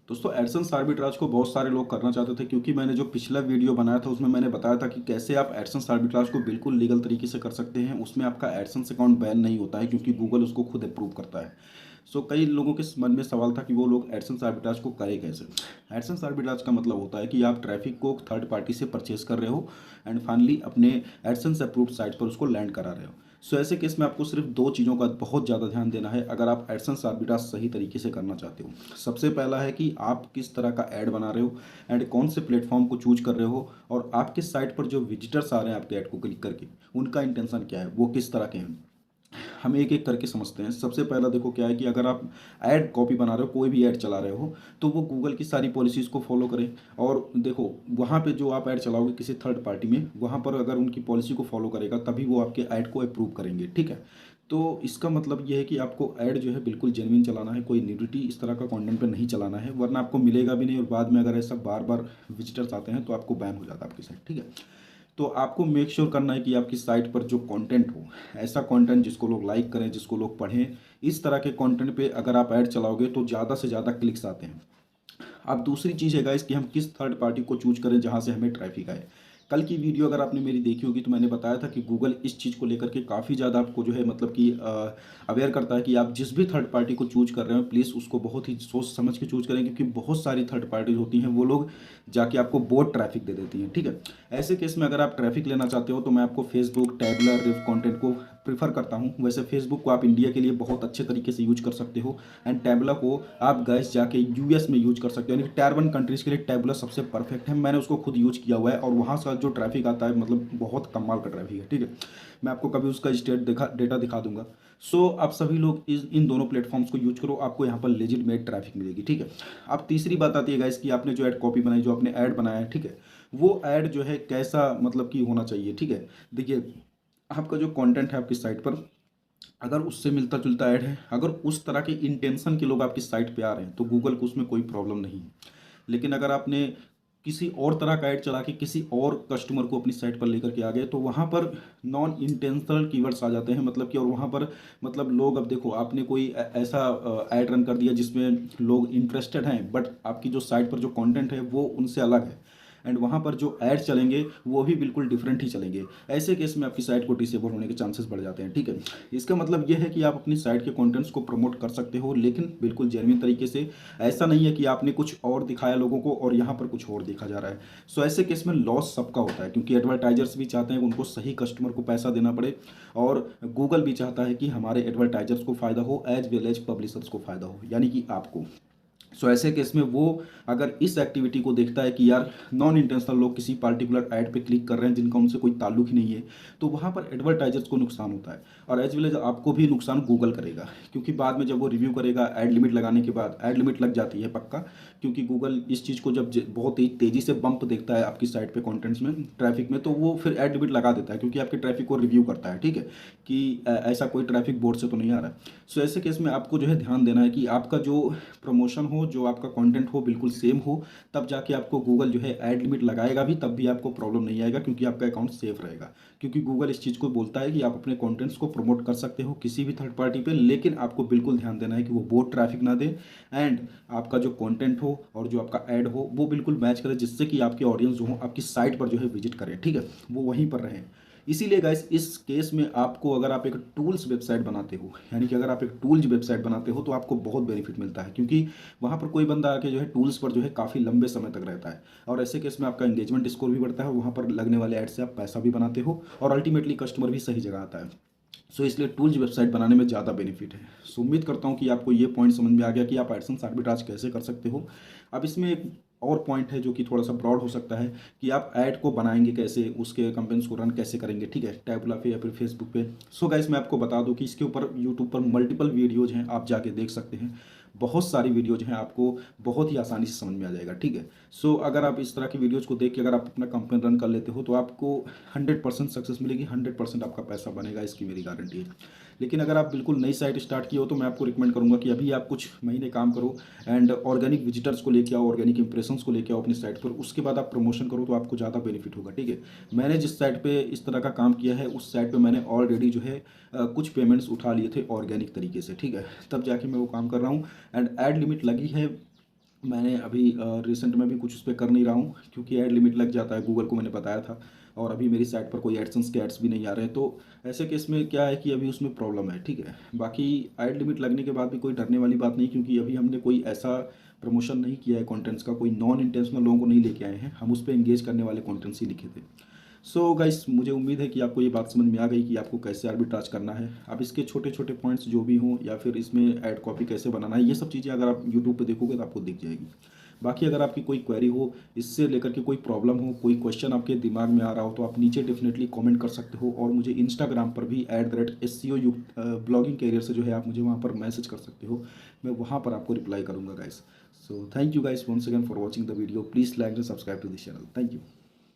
दोस्तों AdSense arbitrage को बहुत सारे लोग करना चाहते थे क्योंकि मैंने जो पिछला वीडियो बनाया था उसमें मैंने बताया था कि कैसे आप एडसेंस आर्बिट्राज को बिल्कुल लीगल तरीके से कर सकते हैं। उसमें आपका एडसेंस अकाउंट बैन नहीं होता है क्योंकि गूगल उसको खुद अप्रूव करता है। सो कई लोगों के मन में सवाल था कि वो लोग एडसेंस आर्बिट्राज को करें कैसे। एडसेंस आर्बिट्राज का मतलब होता है कि आप ट्रैफिक को थर्ड पार्टी से परचेस कर रहे हो एंड फाइनली अपने एडसेंस अप्रूव्ड साइट पर उसको लैंड करा रहे हो। सो ऐसे केस में आपको सिर्फ दो चीज़ों का बहुत ज़्यादा ध्यान देना है अगर आप एडसेंस आर्बिट्राज सही तरीके से करना चाहते हो। सबसे पहला है कि आप किस तरह का ऐड बना रहे हो एंड कौन से प्लेटफॉर्म को चूज कर रहे हो, और आपके साइट पर जो विजिटर्स आ रहे हैं आपके ऐड को क्लिक करके उनका इंटेंशन क्या है, वो किस तरह के हैं। हम एक एक करके समझते हैं। सबसे पहला देखो क्या है कि अगर आप ऐड कॉपी बना रहे हो, कोई भी ऐड चला रहे हो, तो वो गूगल की सारी पॉलिसीज़ को फॉलो करें। और देखो वहाँ पे जो आप ऐड चलाओगे किसी थर्ड पार्टी में, वहाँ पर अगर उनकी पॉलिसी को फॉलो करेगा तभी वो आपके ऐड को अप्रूव करेंगे, ठीक है। तो इसका मतलब ये है कि आपको ऐड जो है बिल्कुल जेन्युइन चलाना है, कोई न्यूडिटी इस तरह का कंटेंट पे नहीं चलाना है, वरना आपको मिलेगा भी नहीं और बाद में अगर ऐसा बार बार विजिटर्स आते हैं तो आपको बैन हो जाता है आपकी साइट, ठीक है। तो आपको मेक श्योर करना है कि आपकी साइट पर जो कंटेंट हो, ऐसा कंटेंट जिसको लोग लाइक करें, जिसको लोग पढ़ें। इस तरह के कंटेंट पे अगर आप ऐड चलाओगे तो ज़्यादा से ज़्यादा क्लिक्स आते हैं। अब दूसरी चीज़ है गाइस कि हम किस थर्ड पार्टी को चूज करें जहाँ से हमें ट्रैफिक आए। कल की वीडियो अगर आपने मेरी देखी होगी तो मैंने बताया था कि गूगल इस चीज़ को लेकर के काफ़ी ज़्यादा आपको जो है मतलब कि अवेयर करता है कि आप जिस भी थर्ड पार्टी को चूज कर रहे हो प्लीज़ उसको बहुत ही सोच समझ के चूज करें, क्योंकि बहुत सारी थर्ड पार्टीज होती हैं, वो लोग जाके आपको बहुत ट्रैफिक दे देती हैं, ठीक है। ऐसे केस में अगर आप ट्रैफिक लेना चाहते हो तो मैं आपको फेसबुक, टैबलर, रिव कंटेंट को प्रीफर करता हूँ। वैसे फेसबुक को आप इंडिया के लिए बहुत अच्छे तरीके से यूज कर सकते हो एंड टैबला को आप गैस जाके यूएस में यूज कर सकते हो, यानी टायर वन कंट्रीज़ के लिए टैबला सबसे परफेक्ट है। मैंने उसको खुद यूज किया हुआ है और वहाँ से जो ट्रैफिक आता है मतलब बहुत कमाल का ट्रैफिक है, ठीक है। मैं आपको कभी उसका डेटा दिखा दूंगा। सो आप सभी लोग इन दोनों प्लेटफॉर्म्स को यूज करो, आपको यहाँ पर लेजिटमेट ट्रैफिक मिलेगी, ठीक है। अब तीसरी बात आती है गाइस कि आपने जो ऐड कॉपी बनाई, जो आपने ऐड बनाया है, ठीक है, वो ऐड जो है कैसा मतलब कि होना चाहिए, ठीक है। देखिए आपका जो कंटेंट है आपकी साइट पर, अगर उससे मिलता जुलता ऐड है, अगर उस तरह के इंटेंशन के लोग आपकी साइट पे आ रहे हैं तो गूगल को उसमें कोई प्रॉब्लम नहीं है। लेकिन अगर आपने किसी और तरह का ऐड चला के किसी और कस्टमर को अपनी साइट पर लेकर के आ गए तो वहाँ पर नॉन इंटेंशनल कीवर्ड्स आ जाते हैं, मतलब कि और वहाँ पर मतलब लोग, अब देखो आपने कोई ऐसा ऐड रन कर दिया जिसमें लोग इंटरेस्टेड हैं बट आपकी जो साइट पर जो कंटेंट है वो उनसे अलग है एंड वहाँ पर जो ऐड चलेंगे वो भी बिल्कुल डिफरेंट ही चलेंगे। ऐसे केस में आपकी साइट को डिसेबल होने के चांसेस बढ़ जाते हैं, ठीक है। इसका मतलब ये है कि आप अपनी साइट के कंटेंट्स को प्रमोट कर सकते हो लेकिन बिल्कुल जेन्युइन तरीके से। ऐसा नहीं है कि आपने कुछ और दिखाया लोगों को और यहाँ पर कुछ और देखा जा रहा है। सो ऐसे केस में लॉस सबका होता है क्योंकि एडवर्टाइजर्स भी चाहते हैं कि उनको सही कस्टमर को पैसा देना पड़े और गूगल भी चाहता है कि हमारे एडवर्टाइजर्स को फ़ायदा हो एज वेल एज पब्लिशर्स को फ़ायदा हो, यानी कि आपको। सो ऐसे केस में वो अगर इस एक्टिविटी को देखता है कि यार नॉन इंटेंशनल लोग किसी पार्टिकुलर ऐड पे क्लिक कर रहे हैं जिनका उनसे कोई ताल्लुक ही नहीं है, तो वहाँ पर एडवर्टाइजर्स को नुकसान होता है और एज वेल एज आपको भी नुकसान गूगल करेगा, क्योंकि बाद में जब वो रिव्यू करेगा ऐड लिमिट लगाने के बाद, ऐड लिमिट लग जाती है पक्का, क्योंकि गूगल इस चीज़ को जब बहुत ही तेज़ी से बम्प देखता है आपकी साइट पे कंटेंट्स में, ट्रैफिक में, तो वो फिर ऐड लिमिट लगा देता है क्योंकि आपके ट्रैफिक को रिव्यू करता है, ठीक है, कि ऐसा कोई ट्रैफिक बोर्ड से तो नहीं आ रहा है। सो ऐसे केस में आपको जो है ध्यान देना है कि आपका जो प्रमोशन हो, जो आपका कंटेंट हो, बिल्कुल सेम हो, तब जाके आपको गूगल जो है ऐड लिमिट लगाएगा भी, तब भी आपको प्रॉब्लम नहीं आएगा क्योंकि आपका अकाउंट सेफ रहेगा। क्योंकि गूगल इस चीज़ को बोलता है कि आप अपने कंटेंट्स को प्रमोट कर सकते हो किसी भी थर्ड पार्टी पे, लेकिन आपको बिल्कुल ध्यान देना है कि वो बहुत ट्रैफिक ना दे एंड आपका जो कंटेंट हो और जो आपका ऐड हो वो बिल्कुल मैच करे, जिससे कि आपके ऑडियंस जो हो आपकी साइट पर जो है विजिट करें, ठीक है, वो वहीं पर रहें। इसीलिए गाइस इस केस में आपको, अगर आप एक टूल्स वेबसाइट बनाते हो, यानी कि अगर आप एक टूल्स वेबसाइट बनाते हो तो आपको बहुत बेनिफिट मिलता है, क्योंकि वहाँ पर कोई बंदा आके जो है टूल्स पर जो है काफ़ी लंबे समय तक रहता है और ऐसे केस में आपका एंगेजमेंट स्कोर भी बढ़ता है और वहाँ पर लगने वाले ऐड से आप पैसा भी बनाते हो और अल्टीमेटली कस्टमर भी सही जगह आता है। सो इसलिए टूल्स वेबसाइट बनाने में ज़्यादा बेनिफिट है। सो उम्मीद करता हूँ कि आपको ये पॉइंट समझ में आ गया कि आप एडसेंस आर्बिट्राज कैसे कर सकते हो। अब इसमें एक और पॉइंट है जो कि थोड़ा सा ब्रॉड हो सकता है कि आप ऐड को बनाएंगे कैसे, उसके कंपेन्स को रन कैसे करेंगे, ठीक है, टैबुला पे या फिर फेसबुक पे। सो गाइस मैं आपको बता दूं कि इसके ऊपर यूट्यूब पर मल्टीपल वीडियोज हैं, आप जाके देख सकते हैं। बहुत सारी वीडियोज हैं, आपको बहुत ही आसानी से समझ में आ जाएगा, ठीक है। सो अगर आप इस तरह की वीडियोज को देख के अगर आप अपना कंपेन रन कर लेते हो तो आपको 100% सक्सेस मिलेगी, 100% आपका पैसा बनेगा, इसकी मेरी गारंटी है। लेकिन अगर आप बिल्कुल नई साइट स्टार्ट किए हो तो मैं आपको रिकमेंड करूंगा कि अभी आप कुछ महीने काम करो एंड ऑर्गेनिक विजिटर्स को लेके आओ, ऑर्गेनिक इंप्रेशंस को लेके आओ अपनी साइट पर, उसके बाद आप प्रमोशन करो तो आपको ज़्यादा बेनिफिट होगा, ठीक है। मैंने जिस साइट पे इस तरह का काम किया है उस साइट पे मैंने ऑलरेडी जो है कुछ पेमेंट्स उठा लिए थे ऑर्गेनिक तरीके से, ठीक है, तब जाके मैं वो काम कर रहा हूँ एंड ऐड लिमिट लगी है मैंने अभी रिसेंट में भी कुछ उस पे कर नहीं रहा हूँ क्योंकि ऐड लिमिट लग जाता है, गूगल को मैंने बताया था। और अभी मेरी साइट पर कोई एडसेंस के एड्स भी नहीं आ रहे हैं, तो ऐसे केस में क्या है कि अभी उसमें प्रॉब्लम है, ठीक है। बाकी ऐड लिमिट लगने के बाद भी कोई डरने वाली बात नहीं, क्योंकि अभी हमने कोई ऐसा प्रमोशन नहीं किया है कंटेंट्स का, कोई नॉन इंटेंशनल लोगों को नहीं लेके आए हैं, हम उस पर एंगेज करने वाले कंटेंट्स ही लिखे थे। सो गाइस, मुझे उम्मीद है कि आपको ये बात समझ में आ गई कि आपको कैसे आर्बिट्राज करना है। अब इसके छोटे छोटे पॉइंट्स जो भी हों, या फिर इसमें ऐड कॉपी कैसे बनाना है, ये सब चीज़ें अगर आप यूट्यूब पे देखोगे तो आपको दिख जाएगी। बाकी अगर आपकी कोई क्वेरी हो, इससे लेकर के कोई प्रॉब्लम हो, कोई क्वेश्चन आपके दिमाग में आ रहा हो, तो आप नीचे डेफिनेटली कमेंट कर सकते हो। और मुझे इंस्टाग्राम पर भी @SCO युक्त ब्लॉगिंग कैरियर से जो है, आप मुझे वहाँ पर मैसेज कर सकते हो, मैं वहाँ पर आपको रिप्लाई करूँगा guys. So thank you guys once again for watching the video. Please like and subscribe to this channel. Thank you.